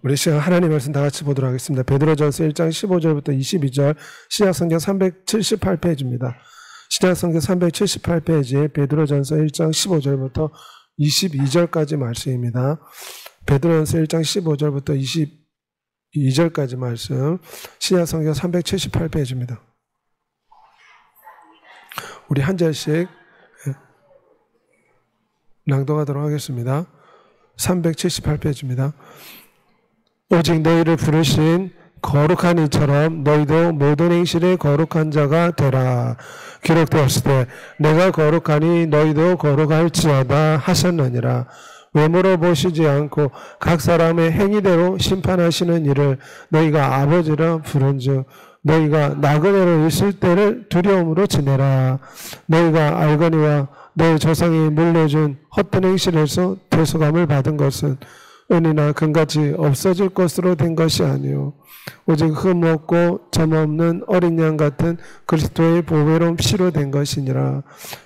우리 시간 하나님 말씀 다 같이 보도록 하겠습니다. 베드로전서 1장 15절부터 22절 신약성경 378페이지입니다. 신약성경 378페이지에 베드로전서 1장 15절부터 22절까지 말씀입니다. 베드로전서 1장 15절부터 22절까지 말씀 신약성경 378페이지입니다. 우리 한 절씩 낭독하도록 하겠습니다. 378페이지입니다. 오직 너희를 부르신 거룩한 이처럼 너희도 모든 행실에 거룩한 자가 되라. 기록되었을 때 내가 거룩하니 너희도 거룩할지어다 하셨느니라. 외모로 보시지 않고 각 사람의 행위대로 심판하시는 이를 너희가 아버지라 부른즉 너희가 나그네로 있을 때를 두려움으로 지내라. 너희가 알거니와 너희 조상이 물려준 헛된 행실에서 대속함을 받은 것은 은이나 금같이 없어질 것으로 된 것이 아니요 오직 흠 없고 점 없는 어린 양 같은 그리스도의 보배로운 피로 된 것이니라.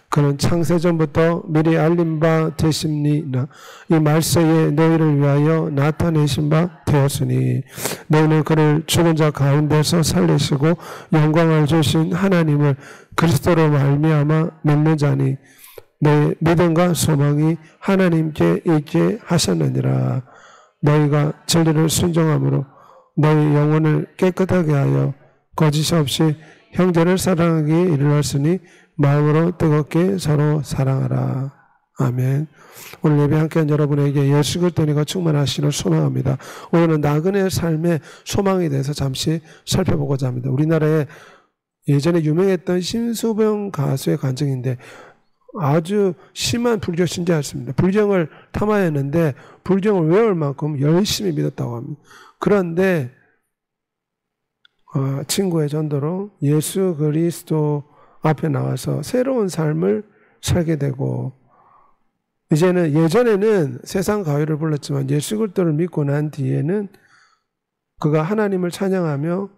그는 창세전부터 미리 알린 바 되심니나 이 말세에 너희를 위하여 나타내신 바 되었으니 너희는 그를 죽은 자 가운데서 살리시고 영광을 주신 하나님을 그리스도로 말미암아 믿는 자니 내 믿음과 소망이 하나님께 있게 하셨느니라. 너희가 진리를 순종함으로 너희 영혼을 깨끗하게 하여 거짓 없이 형제를 사랑하기에 이르렀으니 마음으로 뜨겁게 서로 사랑하라. 아멘. 오늘 예배 함께한 여러분에게 예수 그리스도가 충만하시기를 소망합니다. 오늘은 나그네의 삶의 소망에 대해서 잠시 살펴보고자 합니다. 우리나라에 예전에 유명했던 심수봉 가수의 간증인데 아주 심한 불교 신자였습니다. 불경을 탐하였는데 불경을 외울 만큼 열심히 믿었다고 합니다. 그런데 친구의 전도로 예수 그리스도 앞에 나와서 새로운 삶을 살게 되고 이제는 예전에는 세상 가위를 불렀지만 예수 그리스도를 믿고 난 뒤에는 그가 하나님을 찬양하며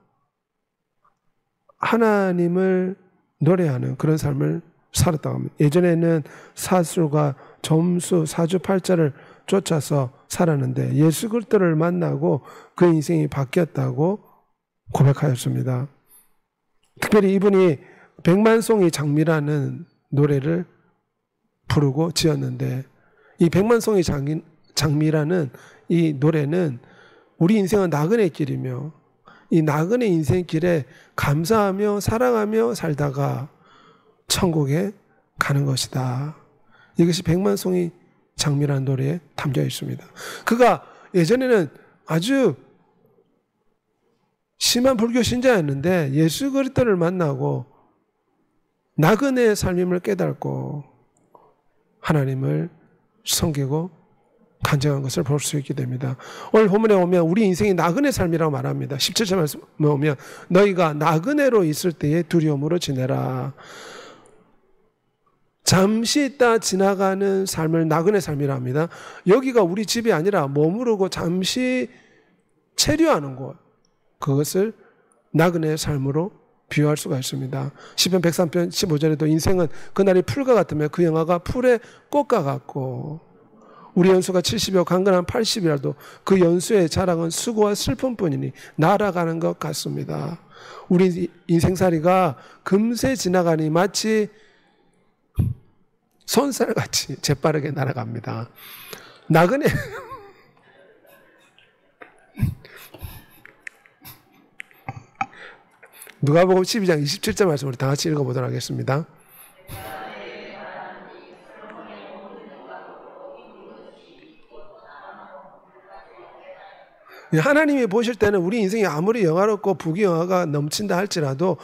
하나님을 노래하는 그런 삶을 살았다고 합니다. 예전에는 사술과 점수, 사주팔자를 쫓아서 살았는데 예수 그리스도를 만나고 그 인생이 바뀌었다고 고백하였습니다. 특별히 이분이 백만송이 장미라는 노래를 부르고 지었는데 이 백만송이 장미라는 이 노래는 우리 인생은 나그네 길이며 이 나그네 인생길에 감사하며 사랑하며 살다가 천국에 가는 것이다. 이것이 백만송이 장미라는 노래에 담겨 있습니다. 그가 예전에는 아주 심한 불교 신자였는데 예수 그리스도를 만나고 나그네의 삶임을 깨닫고 하나님을 섬기고 간증한 것을 볼 수 있게 됩니다. 오늘 본문에 오면 우리 인생이 나그네 삶이라고 말합니다. 17절 말씀에 오면 너희가 나그네로 있을 때에 두려움으로 지내라. 잠시 있다 지나가는 삶을 나그네 삶이라 합니다. 여기가 우리 집이 아니라 머무르고 잠시 체류하는 곳, 그것을 나그네의 삶으로 비유할 수가 있습니다. 시편 103편 15절에도 인생은 그날이 풀과 같으며 그 영화가 풀의 꽃과 같고 우리 연수가 70이요 강건한 80이라도 그 연수의 자랑은 수고와 슬픔뿐이니 날아가는 것 같습니다. 우리 인생살이가 금세 지나가니 마치 손살같이 재빠르게 날아갑니다. 나그네 누가복음 12장 27절 말씀 우리 다 같이 읽어보도록 하겠습니다. 하나님이 보실 때는 우리 인생이 아무리 영화롭고 부귀영화가 넘친다 할지라도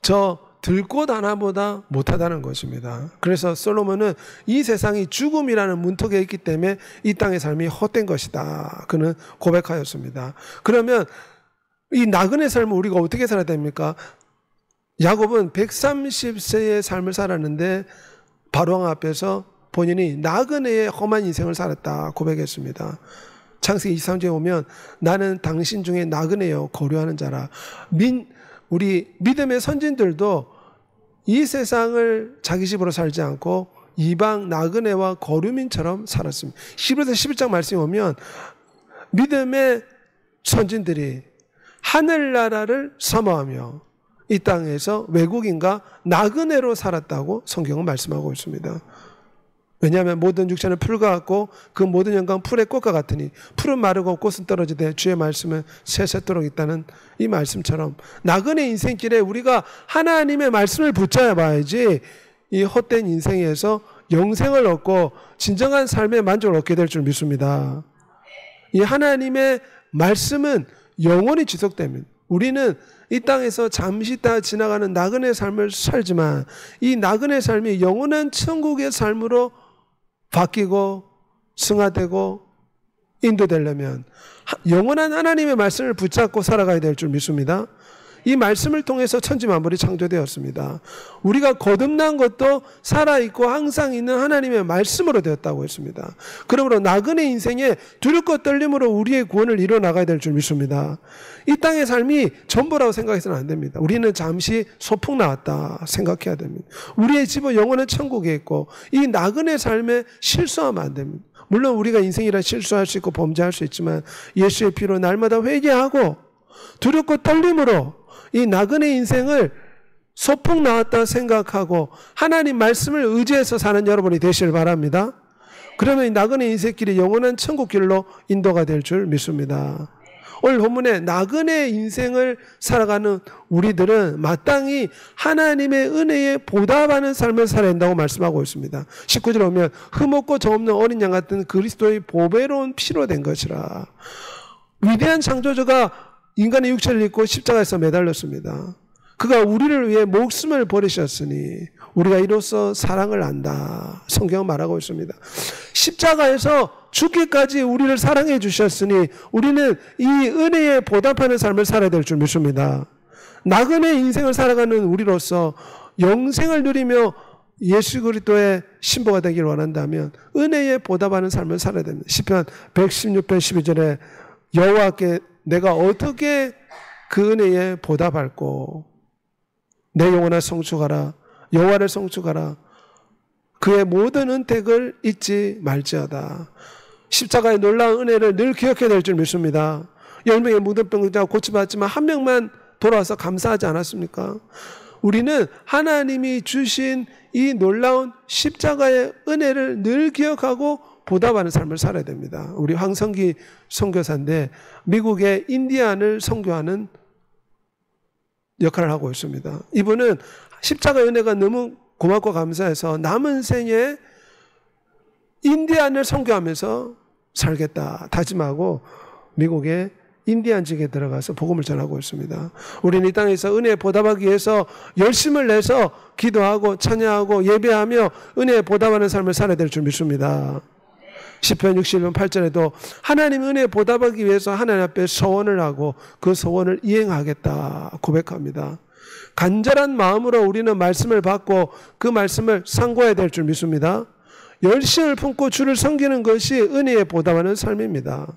저 들꽃 하나보다 못하다는 것입니다. 그래서 솔로몬은 이 세상이 죽음이라는 문턱에 있기 때문에 이 땅의 삶이 헛된 것이다. 그는 고백하였습니다. 그러면 이 나그네 삶을 우리가 어떻게 살아야 됩니까? 야곱은 130세의 삶을 살았는데 바로왕 앞에서 본인이 나그네의 험한 인생을 살았다 고백했습니다. 창세기 23장에 오면 나는 당신 중에 나그네여 거류하는 자라. 우리 믿음의 선진들도 이 세상을 자기 집으로 살지 않고 이방 나그네와 거류민처럼 살았습니다. 히브리서 11장 말씀에 오면 믿음의 선진들이 하늘나라를 사모하며 이 땅에서 외국인과 나그네로 살았다고 성경은 말씀하고 있습니다. 왜냐하면 모든 육체는 풀과 같고 그 모든 영광은 풀의 꽃과 같으니 풀은 마르고 꽃은 떨어지되 주의 말씀은 세세토록 있다는 이 말씀처럼 나그네 인생길에 우리가 하나님의 말씀을 붙잡아야지 이 헛된 인생에서 영생을 얻고 진정한 삶의 만족을 얻게 될 줄 믿습니다. 이 하나님의 말씀은 영원히 지속됩니다. 우리는 이 땅에서 잠시 다 지나가는 나그네 삶을 살지만 이 나그네 삶이 영원한 천국의 삶으로 바뀌고 승화되고 인도되려면 영원한 하나님의 말씀을 붙잡고 살아가야 될 줄 믿습니다. 이 말씀을 통해서 천지만물이 창조되었습니다. 우리가 거듭난 것도 살아있고 항상 있는 하나님의 말씀으로 되었다고 했습니다. 그러므로 나그네 인생에 두렵고 떨림으로 우리의 구원을 이뤄나가야 될 줄 믿습니다. 이 땅의 삶이 전부라고 생각해서는 안 됩니다. 우리는 잠시 소풍 나왔다 생각해야 됩니다. 우리의 집은 영원한 천국에 있고 이 나그네 삶에 실수하면 안 됩니다. 물론 우리가 인생이라 실수할 수 있고 범죄할 수 있지만 예수의 피로 날마다 회개하고 두렵고 떨림으로 이 나그네 인생을 소풍 나왔다 생각하고 하나님 말씀을 의지해서 사는 여러분이 되시길 바랍니다. 그러면 이 나그네 인생길이 영원한 천국길로 인도가 될 줄 믿습니다. 오늘 본문에 나그네 인생을 살아가는 우리들은 마땅히 하나님의 은혜에 보답하는 삶을 살아야 한다고 말씀하고 있습니다. 19절에 보면 흠없고 정없는 어린 양 같은 그리스도의 보배로운 피로 된 것이라. 위대한 창조주가 인간의 육체를 입고 십자가에서 매달렸습니다. 그가 우리를 위해 목숨을 버리셨으니 우리가 이로써 사랑을 안다. 성경은 말하고 있습니다. 십자가에서 죽기까지 우리를 사랑해 주셨으니 우리는 이 은혜에 보답하는 삶을 살아야 될 줄 믿습니다. 나그네 인생을 살아가는 우리로서 영생을 누리며 예수 그리스도의 신부가 되기를 원한다면 은혜에 보답하는 삶을 살아야 됩니다. 시편 116편 12절에 여호와께 내가 어떻게 그 은혜에 보답할꼬. 내 영혼아 성축하라. 여호와를 성축하라. 그의 모든 은택을 잊지 말지어다. 십자가의 놀라운 은혜를 늘 기억해야 될 줄 믿습니다. 10명의 묻은병자가 고침받았지만 한 명만 돌아와서 감사하지 않았습니까? 우리는 하나님이 주신 이 놀라운 십자가의 은혜를 늘 기억하고 보답하는 삶을 살아야 됩니다. 우리 황성기 선교사인데 미국의 인디안을 선교하는 역할을 하고 있습니다. 이분은 십자가 은혜가 너무 고맙고 감사해서 남은 생에 인디안을 선교하면서 살겠다 다짐하고 미국의 인디안 지역에 들어가서 복음을 전하고 있습니다. 우리는 이 땅에서 은혜에 보답하기 위해서 열심을 내서 기도하고 찬양하고 예배하며 은혜에 보답하는 삶을 살아야 될 줄 믿습니다. 시편 61편 8절에도 하나님 은혜에 보답하기 위해서 하나님 앞에 서원을 하고 그 서원을 이행하겠다 고백합니다. 간절한 마음으로 우리는 말씀을 받고 그 말씀을 상고해야 될 줄 믿습니다. 열심을 품고 주를 섬기는 것이 은혜에 보답하는 삶입니다.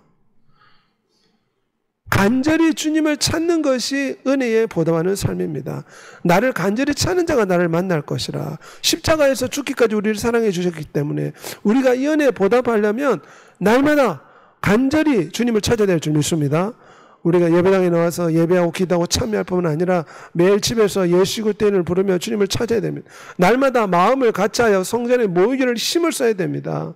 간절히 주님을 찾는 것이 은혜에 보답하는 삶입니다. 나를 간절히 찾는 자가 나를 만날 것이라. 십자가에서 죽기까지 우리를 사랑해 주셨기 때문에 우리가 이 은혜에 보답하려면 날마다 간절히 주님을 찾아야 될 줄 믿습니다. 우리가 예배당에 나와서 예배하고 기도하고 참여할 뿐만 아니라 매일 집에서 예수 그리스도를 부르며 주님을 찾아야 됩니다. 날마다 마음을 같이하여 성전에 모이기를 힘을 써야 됩니다.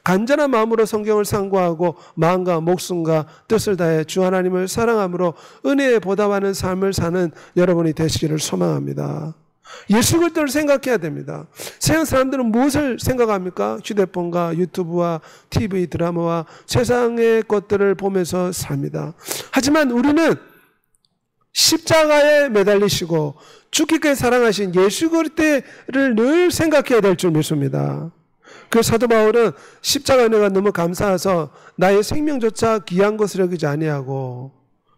간절한 마음으로 성경을 상고하고 마음과 목숨과 뜻을 다해 주 하나님을 사랑함으로 은혜에 보답하는 삶을 사는 여러분이 되시기를 소망합니다. 예수 그리스도를 생각해야 됩니다. 세상 사람들은 무엇을 생각합니까? 휴대폰과 유튜브와 TV 드라마와 세상의 것들을 보면서 삽니다. 하지만 우리는 십자가에 매달리시고 죽기까지 사랑하신 예수 그리스도를 늘 생각해야 될 줄 믿습니다. 그 사도 바울은 십자가 은혜가 너무 감사해서 나의 생명조차 귀한 것을 여기지 아니하고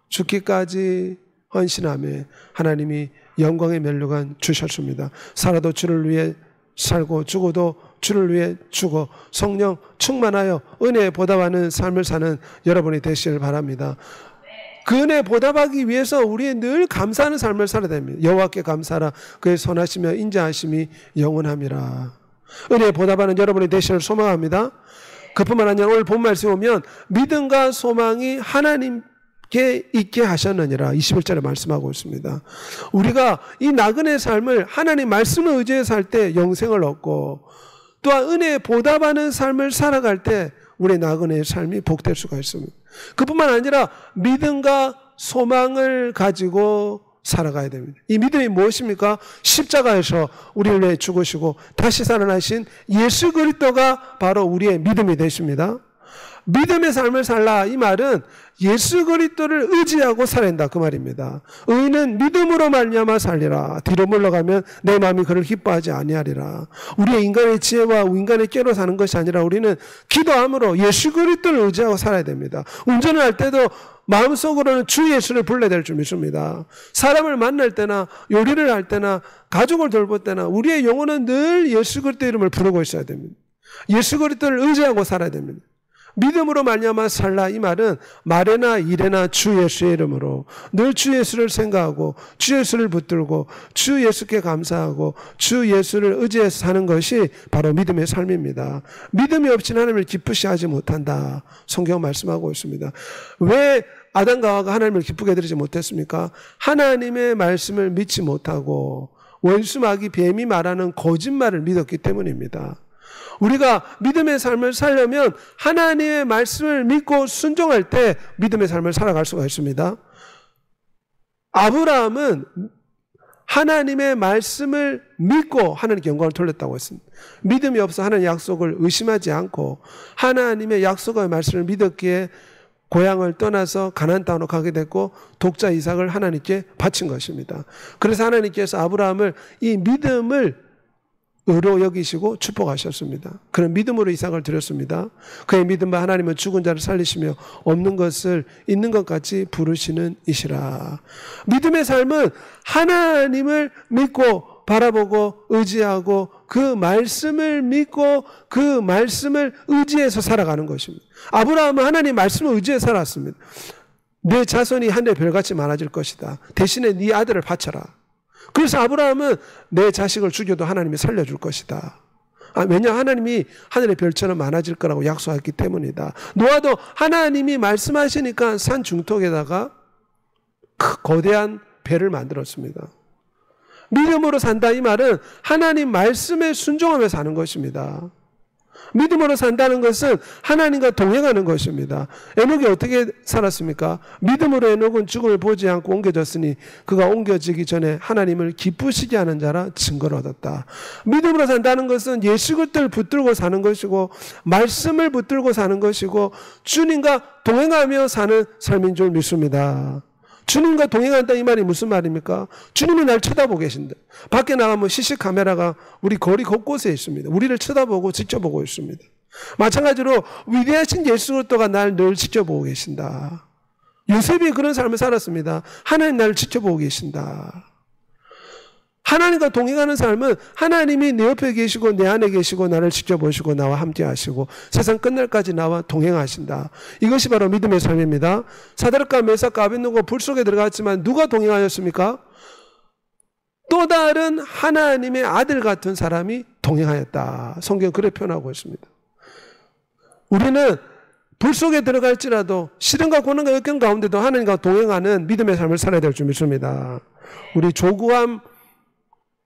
죽기까지 헌신하며 하나님이 영광의 면류관 주셨습니다. 살아도 주를 위해 살고 죽어도 주를 위해 죽어 성령 충만하여 은혜에 보답하는 삶을 사는 여러분이 되시길 바랍니다. 그 은혜에 보답하기 위해서 우리의 늘 감사하는 삶을 살아야 됩니다. 여호와께 감사하라. 그의 선하시며 인자하심이 영원함이라. 은혜에 보답하는 여러분이 되시기를 소망합니다. 그뿐만 아니라 오늘 본 말씀에 오면 믿음과 소망이 하나님께 있게 하셨느니라 21절에 말씀하고 있습니다. 우리가 이 나그네 삶을 하나님 말씀을 의지해 살 때 영생을 얻고 또한 은혜에 보답하는 삶을 살아갈 때 우리의 나그네의 삶이 복될 수가 있습니다. 그뿐만 아니라 믿음과 소망을 가지고 살아가야 됩니다. 이 믿음이 무엇입니까? 십자가에서 우리를 위해 죽으시고 다시 살아나신 예수 그리스도가 바로 우리의 믿음이 되십니다. 믿음의 삶을 살라 이 말은 예수 그리스도를 의지하고 살아야 한다 그 말입니다. 의인은 믿음으로 말미암아 살리라. 뒤로 물러가면 내 마음이 그를 기뻐하지 아니하리라. 우리의 인간의 지혜와 인간의 꾀로 사는 것이 아니라 우리는 기도함으로 예수 그리스도를 의지하고 살아야 됩니다. 운전을 할 때도 마음속으로는 주 예수를 불러야 될 줄 믿습니다. 사람을 만날 때나 요리를 할 때나 가족을 돌볼 때나 우리의 영혼은 늘 예수 그리스도 이름을 부르고 있어야 됩니다. 예수 그리스도를 의지하고 살아야 됩니다. 믿음으로 말미암아 살라 이 말은 말에나 일에나 주 예수의 이름으로 늘 주 예수를 생각하고 주 예수를 붙들고 주 예수께 감사하고 주 예수를 의지해서 사는 것이 바로 믿음의 삶입니다. 믿음이 없이는 하나님을 기쁘시 하지 못한다. 성경 말씀하고 있습니다. 왜 아담과 하와가 하나님을 기쁘게 드리지 못했습니까? 하나님의 말씀을 믿지 못하고 원수 마귀 뱀이 말하는 거짓말을 믿었기 때문입니다. 우리가 믿음의 삶을 살려면 하나님의 말씀을 믿고 순종할 때 믿음의 삶을 살아갈 수가 있습니다. 아브라함은 하나님의 말씀을 믿고 하나님께 영광을 돌렸다고 했습니다. 믿음이 없어 하나님의 약속을 의심하지 않고 하나님의 약속의 말씀을 믿었기에 고향을 떠나서 가나안 땅으로 가게 됐고 독자 이삭을 하나님께 바친 것입니다. 그래서 하나님께서 아브라함을 이 믿음을 의로 여기시고 축복하셨습니다. 그런 믿음으로 이삭을 드렸습니다. 그의 믿음과 하나님은 죽은 자를 살리시며 없는 것을 있는 것 같이 부르시는 이시라. 믿음의 삶은 하나님을 믿고 바라보고 의지하고 그 말씀을 믿고 그 말씀을 의지해서 살아가는 것입니다. 아브라함은 하나님 말씀을 의지해 살았습니다. 내 자손이 하늘의 별같이 많아질 것이다. 대신에 네 아들을 바쳐라. 그래서 아브라함은 내 자식을 죽여도 하나님이 살려줄 것이다. 왜냐 하나님이 하늘의 별처럼 많아질 거라고 약속했기 때문이다. 노아도 하나님이 말씀하시니까 산 중턱에다가 거대한 배를 만들었습니다. 믿음으로 산다 이 말은 하나님 말씀에 순종하며 사는 것입니다. 믿음으로 산다는 것은 하나님과 동행하는 것입니다. 에녹이 어떻게 살았습니까? 믿음으로 에녹은 죽음을 보지 않고 옮겨졌으니 그가 옮겨지기 전에 하나님을 기쁘시게 하는 자라 증거를 얻었다. 믿음으로 산다는 것은 예수 그리스도를 붙들고 사는 것이고 말씀을 붙들고 사는 것이고 주님과 동행하며 사는 삶인 줄 믿습니다. 주님과 동행한다 이 말이 무슨 말입니까? 주님이 날 쳐다보고 계신다. 밖에 나가면 시시 카메라가 우리 거리 곳곳에 있습니다. 우리를 쳐다보고 지켜보고 있습니다. 마찬가지로 위대하신 예수 그리스도가 날 늘 지켜보고 계신다. 요셉이 그런 삶을 살았습니다. 하나님 나를 지켜보고 계신다. 하나님과 동행하는 삶은 하나님이 내 옆에 계시고 내 안에 계시고 나를 지켜보시고 나와 함께 하시고 세상 끝날까지 나와 동행하신다. 이것이 바로 믿음의 삶입니다. 사드락과 메삭과 아벳느고가 불 속에 들어갔지만 누가 동행하였습니까? 또 다른 하나님의 아들 같은 사람이 동행하였다. 성경 그렇게 표현하고 있습니다. 우리는 불 속에 들어갈지라도 시련과 고난과 역경 가운데도 하나님과 동행하는 믿음의 삶을 살아야 될 줄 믿습니다. 우리 조구함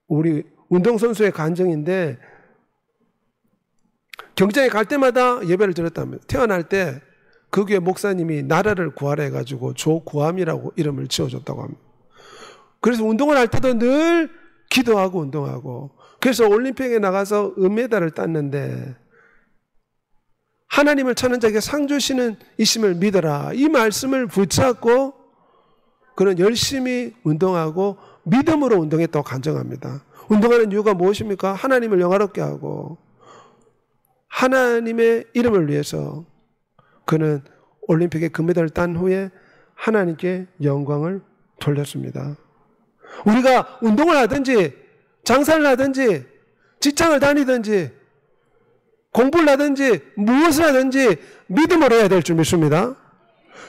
우리 운동선수의 간증인데 경쟁에 갈 때마다 예배를 드렸답니다. 태어날 때 그 교회 목사님이 나라를 구하라 해가지고 조구함이라고 이름을 지어줬다고 합니다. 그래서 운동을 할 때도 늘 기도하고 운동하고 그래서 올림픽에 나가서 은메달을 땄는데 하나님을 찾는 자에게 상 주시는 이심을 믿어라. 이 말씀을 붙잡고 그는 열심히 운동하고 믿음으로 운동했다고 간증합니다. 운동하는 이유가 무엇입니까? 하나님을 영화롭게 하고 하나님의 이름을 위해서 그는 올림픽에 금메달을 딴 후에 하나님께 영광을 돌렸습니다. 우리가 운동을 하든지 장사를 하든지 직장을 다니든지 공부를 하든지 무엇을 하든지 믿음으로 해야 될 줄 믿습니다.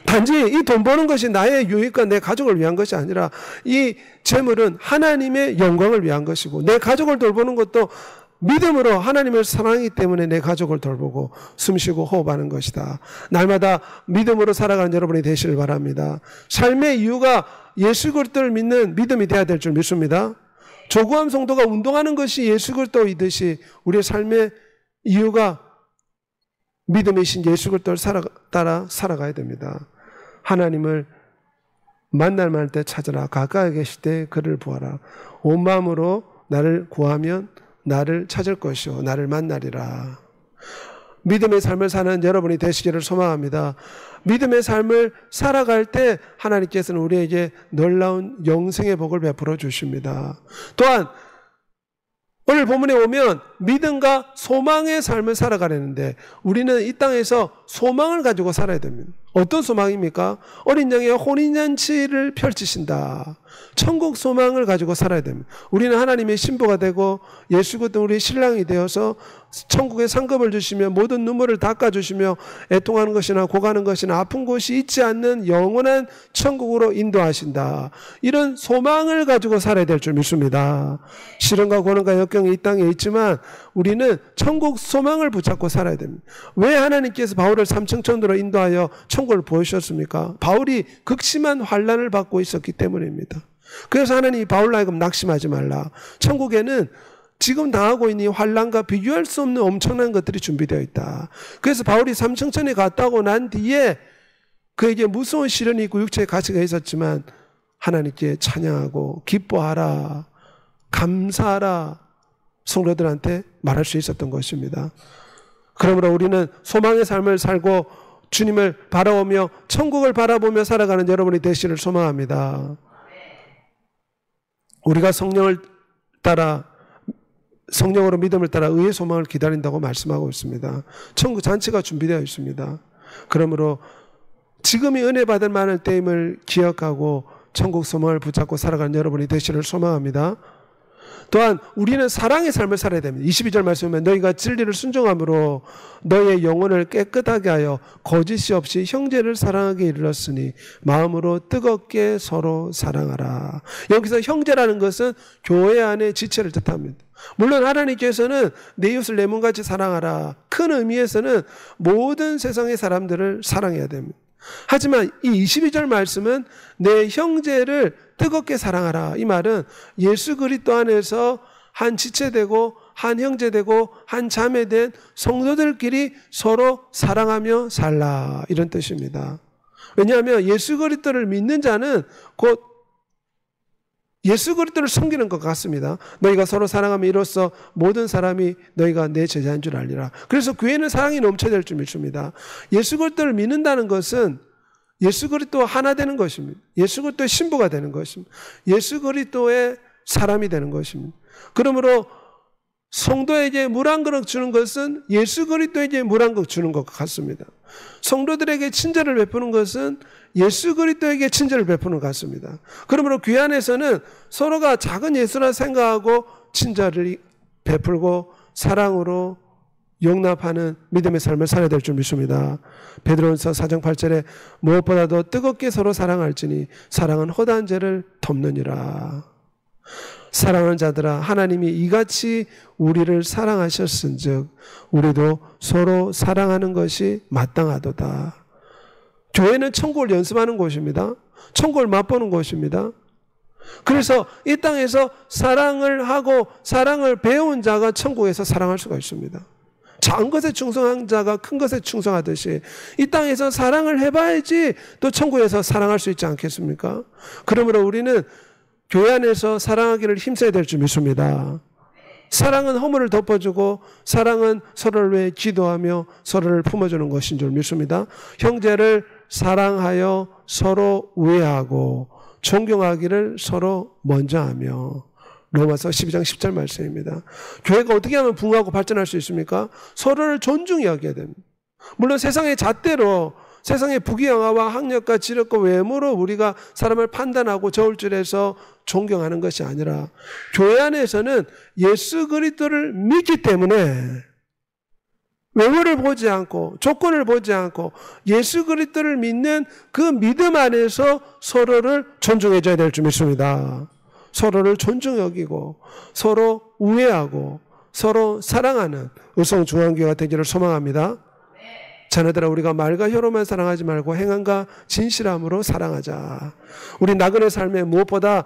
단지 이 돈 버는 것이 나의 유익과 내 가족을 위한 것이 아니라 이 재물은 하나님의 영광을 위한 것이고 내 가족을 돌보는 것도 믿음으로 하나님을 사랑하기 때문에 내 가족을 돌보고 숨쉬고 호흡하는 것이다. 날마다 믿음으로 살아가는 여러분이 되시길 바랍니다. 삶의 이유가 예수 그리스도를 믿는 믿음이 되어야 될 줄 믿습니다. 조구함 성도가 운동하는 것이 예수 그리스도이듯이 우리의 삶의 이유가 믿음이신 예수 그리스도를 따라 살아가야 됩니다. 하나님을 만날 때 찾으라. 가까이 계실 때 그를 보아라. 온 마음으로 나를 구하면 나를 찾을 것이요 나를 만나리라. 믿음의 삶을 사는 여러분이 되시기를 소망합니다. 믿음의 삶을 살아갈 때 하나님께서는 우리에게 놀라운 영생의 복을 베풀어 주십니다. 또한 오늘 본문에 오면 믿음과 소망의 삶을 살아가려는데 우리는 이 땅에서 소망을 가지고 살아야 됩니다. 어떤 소망입니까? 어린 양의 혼인잔치를 펼치신다. 천국 소망을 가지고 살아야 됩니다. 우리는 하나님의 신부가 되고 예수 그리스도 우리의 신랑이 되어서 천국의 상급을 주시며 모든 눈물을 닦아주시며 애통하는 것이나 고가는 것이나 아픈 곳이 있지 않는 영원한 천국으로 인도하신다. 이런 소망을 가지고 살아야 될 줄 믿습니다. 시련과 고난과 역경이 이 땅에 있지만 우리는 천국 소망을 붙잡고 살아야 됩니다. 왜 하나님께서 바울을 삼층천으로 인도하여 천국을 보여주셨습니까? 바울이 극심한 환난을 받고 있었기 때문입니다. 그래서 하나님이 바울로 하여금 낙심하지 말라. 천국에는 지금 당하고 있는 환난과 비교할 수 없는 엄청난 것들이 준비되어 있다. 그래서 바울이 삼층천에 갔다 오고 난 뒤에 그에게 무서운 시련이 있고 육체의 가시가 있었지만 하나님께 찬양하고 기뻐하라, 감사하라 성도들한테 말할 수 있었던 것입니다. 그러므로 우리는 소망의 삶을 살고 주님을 바라보며 천국을 바라보며 살아가는 여러분이 되시기를 소망합니다. 우리가 성령을 따라 성령으로 믿음을 따라 의의 소망을 기다린다고 말씀하고 있습니다. 천국 잔치가 준비되어 있습니다. 그러므로 지금이 은혜 받을 만한 때임을 기억하고 천국 소망을 붙잡고 살아가는 여러분이 되시기를 소망합니다. 또한 우리는 사랑의 삶을 살아야 됩니다. 22절 말씀에 너희가 진리를 순종함으로 너희의 영혼을 깨끗하게 하여 거짓이 없이 형제를 사랑하게 이르렀으니 마음으로 뜨겁게 서로 사랑하라. 여기서 형제라는 것은 교회 안의 지체를 뜻합니다. 물론 하나님께서는 내 이웃을 내 몸같이 사랑하라. 큰 의미에서는 모든 세상의 사람들을 사랑해야 됩니다. 하지만 이 22절 말씀은 내 형제를 뜨겁게 사랑하라. 이 말은 예수 그리스도 안에서 한 지체되고 한 형제되고 한 자매된 성도들끼리 서로 사랑하며 살라. 이런 뜻입니다. 왜냐하면 예수 그리스도를 믿는 자는 곧 예수 그리스도를 섬기는 것 같습니다. 너희가 서로 사랑하면 이로써 모든 사람이 너희가 내 제자인 줄 알리라. 그래서 교회는 사랑이 넘쳐야 될 줄 믿습니다. 예수 그리스도를 믿는다는 것은 예수 그리스도와 하나 되는 것입니다. 예수 그리스도의 신부가 되는 것입니다. 예수 그리스도의 사람이 되는 것입니다. 그러므로 성도에게 물 한 그릇 주는 것은 예수 그리스도에게 물 한 그릇 주는 것 같습니다. 성도들에게 친절을 베푸는 것은 예수 그리스도에게 친절을 베푸는 것 같습니다. 그러므로 교회 안에서는 서로가 작은 예수라 생각하고 친절을 베풀고 사랑으로 용납하는 믿음의 삶을 살아야 될 줄 믿습니다. 베드로전서 4장 8절에 무엇보다도 뜨겁게 서로 사랑할지니 사랑은 허다한 죄를 덮느니라. 사랑하는 자들아 하나님이 이같이 우리를 사랑하셨은즉 우리도 서로 사랑하는 것이 마땅하도다. 교회는 천국을 연습하는 곳입니다. 천국을 맛보는 곳입니다. 그래서 이 땅에서 사랑을 하고 사랑을 배운 자가 천국에서 사랑할 수가 있습니다. 작은 것에 충성한 자가 큰 것에 충성하듯이 이 땅에서 사랑을 해봐야지 또 천국에서 사랑할 수 있지 않겠습니까? 그러므로 우리는 교회 안에서 사랑하기를 힘써야 될 줄 믿습니다. 사랑은 허물을 덮어주고 사랑은 서로를 위해 기도하며 서로를 품어주는 것인 줄 믿습니다. 형제를 사랑하여 서로 우애하고 존경하기를 서로 먼저 하며. 로마서 12장 10절 말씀입니다. 교회가 어떻게 하면 붕하고 발전할 수 있습니까? 서로를 존중히 여겨야 됩니다. 물론 세상의 잣대로 세상의 부귀영화와 학력과 지력과 외모로 우리가 사람을 판단하고 저울질해서 존경하는 것이 아니라 교회 안에서는 예수 그리스도를 믿기 때문에 외모를 보지 않고 조건을 보지 않고 예수 그리스도를 믿는 그 믿음 안에서 서로를 존중해 줘야 될 줄 믿습니다. 서로를 존중 여기고 서로 우애하고 서로 사랑하는 의성중앙교회가 되기를 소망합니다. 자녀들아, 우리가 말과 혀로만 사랑하지 말고 행함과 진실함으로 사랑하자. 우리 나그네 삶에 무엇보다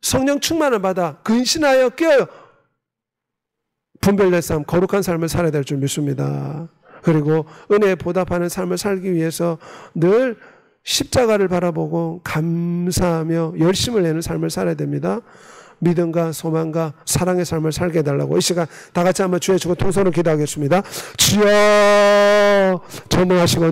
성령 충만을 받아 근신하여 깨어 분별된 삶, 거룩한 삶을 살아야 될 줄 믿습니다. 그리고 은혜에 보답하는 삶을 살기 위해서 늘 십자가를 바라보고 감사하며 열심을 내는 삶을 살아야 됩니다. 믿음과 소망과 사랑의 삶을 살게 해달라고 이 시간 다 같이 한번 주의 주고 통성으로 기도하겠습니다. 주여, 전능하시고